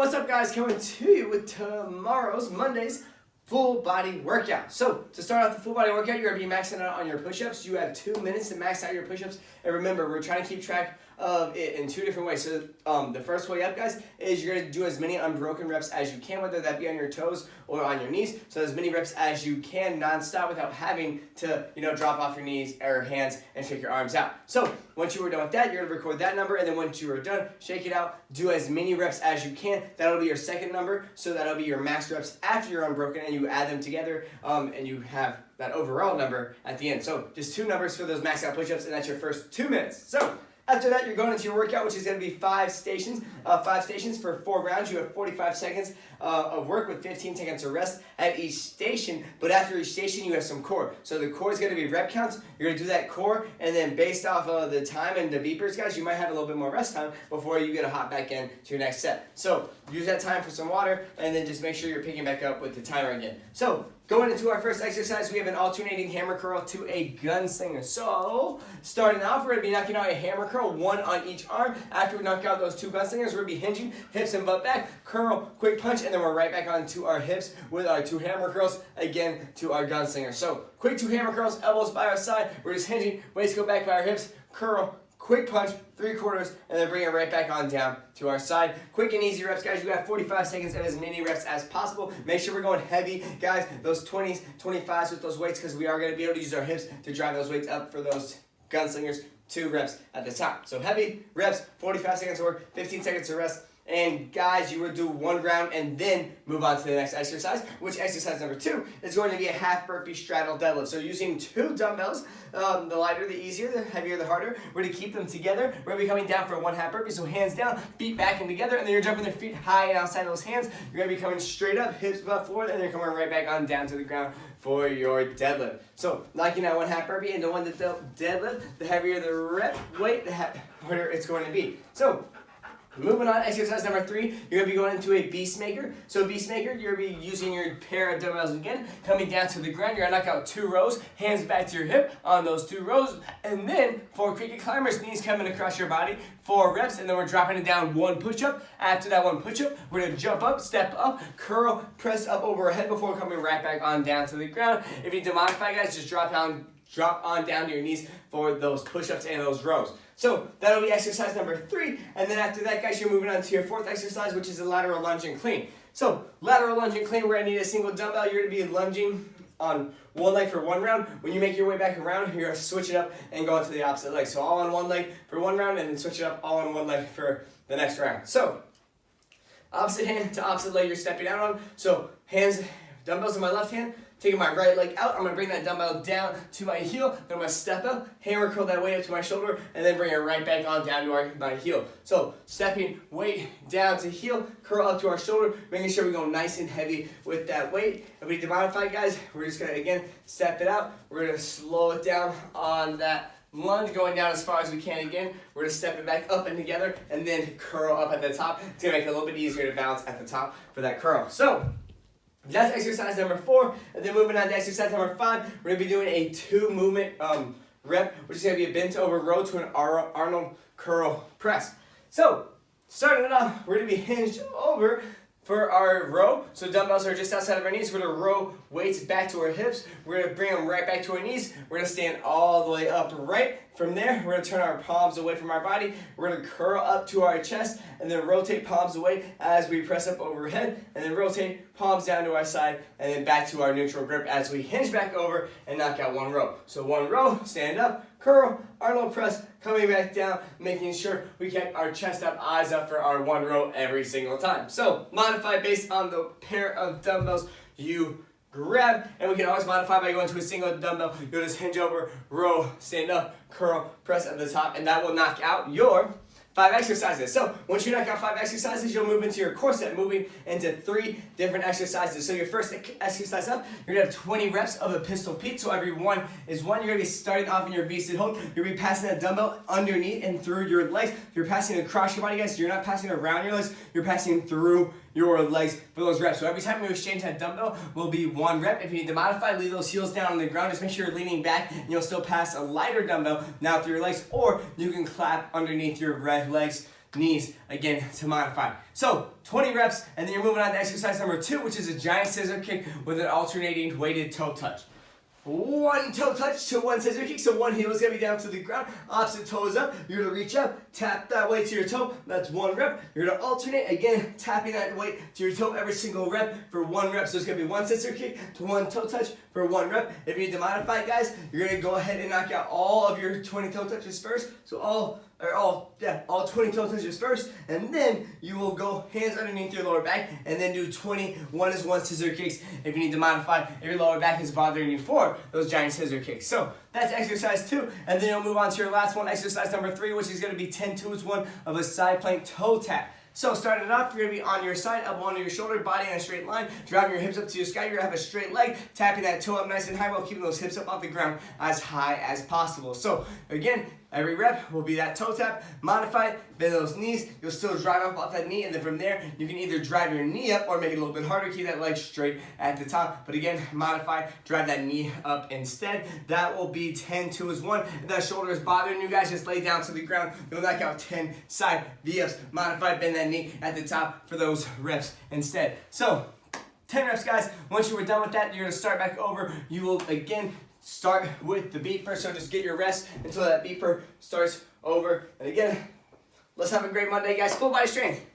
What's up, guys? Coming to you with tomorrow's, Monday's, full body workout. So to start off the full body workout, you're going to be maxing out on your push-ups. You have 2 minutes to max out your push-ups. And remember, we're trying to keep track of it in 2 different ways. So the first way up, guys, is you're going to do as many unbroken reps as you can, whether that be on your toes or on your knees. So as many reps as you can non-stop without having to, drop off your knees or hands and shake your arms out. So once you were done with that, you're going to record that number, and then once you are done, shake it out, do as many reps as you can. That'll be your second number, so that'll be your max reps after you're unbroken, and you add them together, and you have that overall number at the end. So just 2 numbers for those max out push-ups, and that's your first 2 minutes. So after that, you're going into your workout, which is going to be 5 stations. 5 stations for 4 rounds. You have 45 seconds of work with 15 seconds of rest at each station. But after each station, you have some core. So the core is going to be rep counts. You're going to do that core, and then based off of the time and the beepers, guys, you might have a little bit more rest time before you get to hop back in to your next set. So use that time for some water, and then just make sure you're picking back up with the timer again. So going into our first exercise, we have an alternating hammer curl to a gunslinger. So starting off, we're going to be knocking out a hammer curl, 1 on each arm. After we knock out those 2 gunslingers, we're going to be hinging, hips and butt back, curl, quick punch, and then we're right back onto our hips with our 2 hammer curls, again to our gunslinger. So quick 2 hammer curls, elbows by our side. We're just hinging, weights go back by our hips, curl, quick punch, 3/4, and then bring it right back on down to our side. Quick and easy reps, guys. You have 45 seconds of as many reps as possible. Make sure we're going heavy, guys. Those 20s, 25s with those weights, because we are going to be able to use our hips to drive those weights up for those gunslingers. 2 reps at the top. So heavy reps, 45 seconds of work, 15 seconds of rest. And guys, you would do 1 round and then move on to the next exercise, which exercise number 2 is going to be a half burpee straddle deadlift. So using 2 dumbbells, the lighter the easier, the heavier the harder. We're going to keep them together. We're going to be coming down for 1 half burpee, so hands down, feet back and together, and then you're jumping their feet high and outside those hands. You're going to be coming straight up, hips butt forward, and then you're coming right back on down to the ground for your deadlift. So knocking out 1 half burpee into 1 deadlift, the heavier the rep weight, the harder it's going to be. So moving on, exercise number 3, you're going to be going into a beast maker. So beast maker, you're going to be using your pair of dumbbells again, coming down to the ground. You're going to knock out 2 rows, hands back to your hip on those 2 rows. And then for cricket climbers, knees coming across your body, 4 reps, and then we're dropping it down 1 push-up. After that 1 push-up, we're going to jump up, step up, curl, press up over our head before coming right back on down to the ground. If you need to modify, guys, just drop on down to your knees for those push-ups and those rows. So that'll be exercise number 3, and then after that, guys, you're moving on to your 4th exercise, which is a lateral lunge and clean. So lateral lunge and clean, we're going to need a single dumbbell. You're going to be lunging on 1 leg for 1 round. When you make your way back around, you're going to switch it up and go into the opposite leg. So all on 1 leg for 1 round, and then switch it up all on 1 leg for the next round. So opposite hand to opposite leg you're stepping out on. So dumbbells in my left hand, taking my right leg out, I'm going to bring that dumbbell down to my heel, then I'm going to step up, hammer curl that weight up to my shoulder, and then bring it right back on down to my heel. So stepping weight down to heel, curl up to our shoulder, making sure we go nice and heavy with that weight. If we need to modify, guys, we're just going to, again, step it out. We're going to slow it down on that lunge, going down as far as we can again. We're going to step it back up and together, and then curl up at the top. It's going to make it a little bit easier to balance at the top for that curl. So that's exercise number 4, and then moving on to exercise number 5, we're going to be doing a 2 movement rep, which is going to be a bent over row to an Arnold curl press. So starting it off, we're going to be hinged over for our row. So dumbbells are just outside of our knees. We're going to row weights back to our hips. We're going to bring them right back to our knees. We're going to stand all the way upright. From there, we're going to turn our palms away from our body. We're going to curl up to our chest, and then rotate palms away as we press up overhead, and then rotate palms down to our side, and then back to our neutral grip as we hinge back over and knock out 1 row. So 1 row, stand up, curl, Arnold press, coming back down, making sure we kept our chest up, eyes up for our 1 row every single time. So modify based on the pair of dumbbells you grab, and we can always modify by going to a single dumbbell. You'll just hinge over, row, stand up, curl, press at the top, and that will knock out your 5 exercises. So once you knock out 5 exercises, you'll move into your core set, moving into 3 different exercises. So your first exercise up, you're gonna have 20 reps of a pistol Pete. So every 1 is 1. You're gonna be starting off in your V-sit hold. You're gonna be passing that dumbbell underneath and through your legs. You're passing across your body, guys. You're not passing around your legs. You're passing through your legs for those reps. So every time you exchange that dumbbell will be 1 rep. If you need to modify, leave those heels down on the ground. Just make sure you're leaning back, and you'll still pass a lighter dumbbell now through your legs, or you can clap underneath your legs knees again to modify. So 20 reps, and then you're moving on to exercise number 2, which is a giant scissor kick with an alternating weighted toe touch. One toe touch to one scissor kick, so one heel is going to be down to the ground, opposite toe is up. You're going to reach up, tap that weight to your toe, that's 1 rep. You're going to alternate, again, tapping that weight to your toe every single rep for 1 rep. So it's going to be 1 scissor kick to 1 toe touch for 1 rep. If you need to modify, guys, you're going to go ahead and knock out all of your 20 toe touches first. So all 20 toe touches first, and then you will go hands underneath your lower back, and then do 20 1 scissor kicks if you need to modify, if your lower back is bothering you for those giant scissor kicks. So that's exercise 2, and then you'll move on to your last one, exercise number 3, which is going to be 10 2s 1 of a side plank toe tap. So starting off, you're going to be on your side, elbow onto your shoulder, body in a straight line, driving your hips up to your sky. You're going to have a straight leg, tapping that toe up nice and high while keeping those hips up off the ground as high as possible. So again, every rep will be that toe tap, modify it, bend those knees. You'll still drive up off that knee, and then from there, you can either drive your knee up or make it a little bit harder, keep that leg straight at the top. But again, modify, drive that knee up instead. That will be 10 2s 1. If that shoulder is bothering you guys, just lay down to the ground. You'll knock out 10 side V-ups. Modify, bend that knee at the top for those reps instead. So 10 reps, guys. Once you were done with that, you're going to start back over. You will, again, start with the beeper, so just get your rest until that beeper starts over. And again, let's have a great Monday, guys. Full body strength.